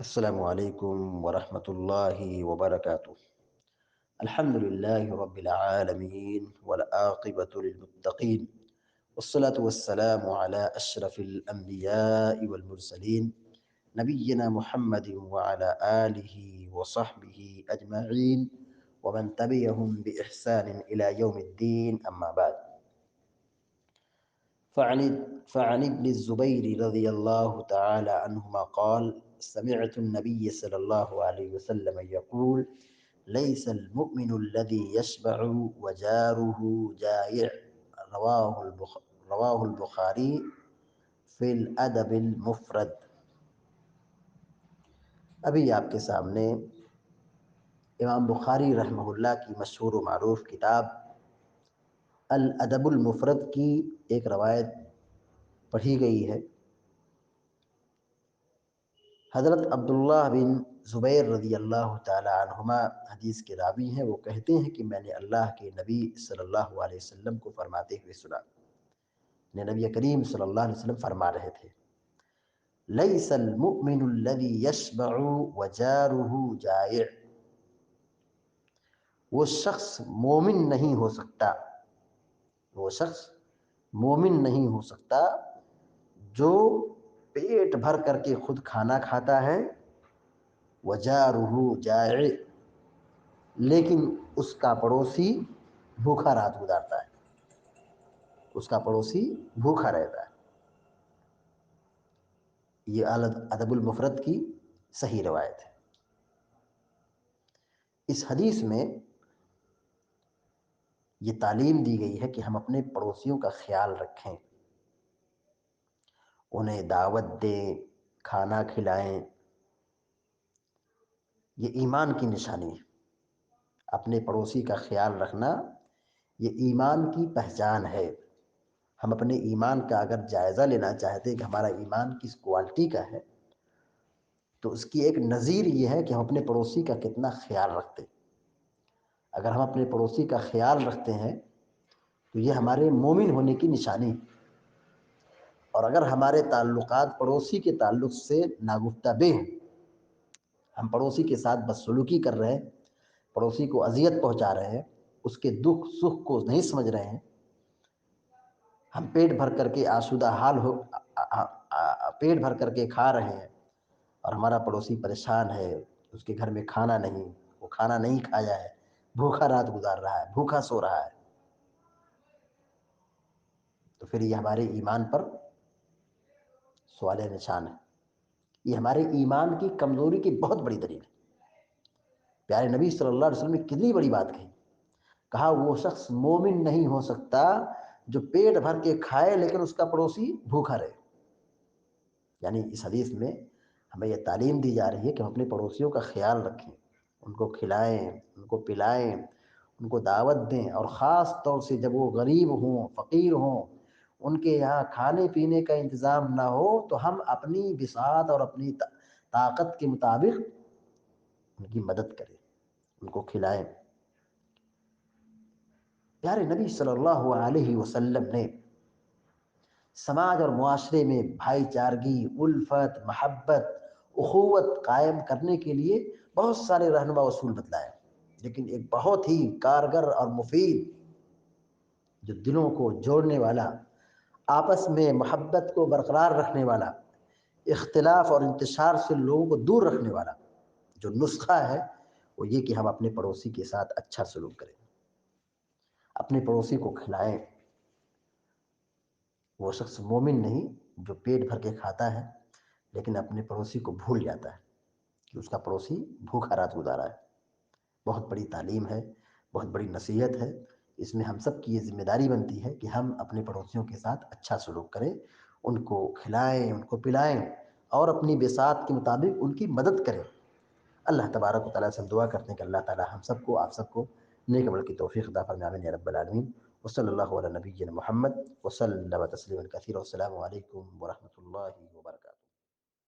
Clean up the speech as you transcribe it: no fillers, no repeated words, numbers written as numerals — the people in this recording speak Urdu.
السلام عليكم ورحمة الله وبركاته. الحمد لله رب العالمين والعاقبة للمتقين، والصلاة والسلام على أشرف الأنبياء والمرسلين، نبينا محمد وعلى آله وصحبه أجمعين ومن تبعهم بإحسان إلى يوم الدين. أما بعد، فعن ابن الزبير رضي الله تعالى عنهما قال: سمعت النبي صلى الله عليه وسلم يقول: ليس المؤمن الذي يشبع وجاره جائع. رواه البخاری فی الادب المفرد۔ ابھی آپ کے سامنے امام بخاری رحمہ اللہ کی مشہور و معروف کتاب الادب المفرد کی ایک روایت پڑھی گئی ہے۔ حضرت عبداللہ بن زبیر رضی اللہ تعالی عنہما حدیث کے راوی ہیں۔ وہ کہتے ہیں کہ میں نے اللہ کے نبی صلی اللہ علیہ وسلم کو فرماتے ہوئے سنا، نبی کریم صلی اللہ علیہ وسلم فرما رہے تھے: لیس المؤمن الذی یشبع وجارہ جائع۔ وہ شخص مومن نہیں ہو سکتا، وہ شخص مومن نہیں ہو سکتا جو پیٹ بھر کر کے خود کھانا کھاتا ہے، وجارہ جائع، لیکن اس کا پڑوسی بھوکا رات گزارتا ہے، اس کا پڑوسی بھوکا رہتا ہے۔ یہ ادب المفرد کی صحیح روایت ہے۔ اس حدیث میں یہ تعلیم دی گئی ہے کہ ہم اپنے پڑوسیوں کا خیال رکھیں، انہیں دعوت دیں، کھانا کھلائیں۔ یہ ایمان کی نشانی ہے۔ اپنے پڑوسی کا خیال رکھنا یہ ایمان کی پہچان ہے۔ ہم اپنے ایمان کا اگر جائزہ لینا چاہتے ہیں کہ ہمارا ایمان کس کوالٹی کا ہے، تو اس کی ایک نظیر یہ ہے کہ ہم اپنے پڑوسی کا کتنا خیال رکھتے ہیں۔ اگر ہم اپنے پڑوسی کا خیال رکھتے ہیں تو یہ ہمارے مومن ہونے کی نشانی ہے۔ اور اگر ہمارے تعلقات پڑوسی کے تعلق سے ناگفتہ ہیں، ہم پڑوسی کے ساتھ بدسلوکی کر رہے ہیں، پڑوسی کو اذیت پہنچا رہے ہیں، اس کے دکھ سکھ کو نہیں سمجھ رہے ہیں، ہم پیٹ بھر کر کے آسودہ حال ہو پیٹ بھر کر کے کھا رہے ہیں اور ہمارا پڑوسی پریشان ہے، اس کے گھر میں کھانا نہیں، وہ کھانا نہیں کھایا ہے، بھوکا رات گزار رہا ہے، بھوکا سو رہا ہے، تو پھر یہ ہمارے ایمان پر سوال نشان ہے۔ یہ ہمارے ایمان کی کمزوری کی بہت بڑی دلیل ہے۔ پیارے نبی صلی اللہ علیہ وسلم نے کتنی بڑی بات کہی، کہا وہ شخص مومن نہیں ہو سکتا جو پیٹ بھر کے کھائے لیکن اس کا پڑوسی بھوکا رہے۔ یعنی اس حدیث میں ہمیں یہ تعلیم دی جا رہی ہے کہ ہم اپنے پڑوسیوں کا خیال رکھیں، ان کو کھلائیں، ان کو پلائیں، ان کو دعوت دیں، اور خاص طور سے جب وہ غریب ہوں، فقیر ہوں، ان کے یہاں کھانے پینے کا انتظام نہ ہو، تو ہم اپنی بساط اور اپنی طاقت کے مطابق ان کی مدد کریں، ان کو کھلائیں۔ پیارے نبی صلی اللہ علیہ وسلم نے سماج اور معاشرے میں بھائی چارگی، الفت، محبت، اخوت قائم کرنے کے لیے بہت سارے رہنما اصول بتلائے، لیکن ایک بہت ہی کارگر اور مفید، جو دلوں کو جوڑنے والا، آپس میں محبت کو برقرار رکھنے والا، اختلاف اور انتشار سے لوگوں کو دور رکھنے والا جو نسخہ ہے، وہ یہ کہ ہم اپنے پڑوسی کے ساتھ اچھا سلوک کریں، اپنے پڑوسی کو کھلائیں۔ وہ شخص مومن نہیں جو پیٹ بھر کے کھاتا ہے لیکن اپنے پڑوسی کو بھول جاتا ہے کہ اس کا پڑوسی بھوکا رات گزارا ہے۔ بہت بڑی تعلیم ہے، بہت بڑی نصیحت ہے۔ اس میں ہم سب کی یہ ذمہ داری بنتی ہے کہ ہم اپنے پڑوسیوں کے ساتھ اچھا سلوک کریں، ان کو کھلائیں، ان کو پلائیں، اور اپنی بساط کے مطابق ان کی مدد کریں۔ اللہ تبارک و تعالیٰ سے ہم دعا کرتے ہیں کہ اللہ تعالیٰ ہم سب کو، آپ سب کو نیک عمل کی توفیق عطا فرمائے، آمین یا رب العالمین۔ وصلی اللہ علی نبینا محمد وسلم تسلیما کثیرا۔ السلام علیکم ورحمۃ اللہ وبرکاتہ۔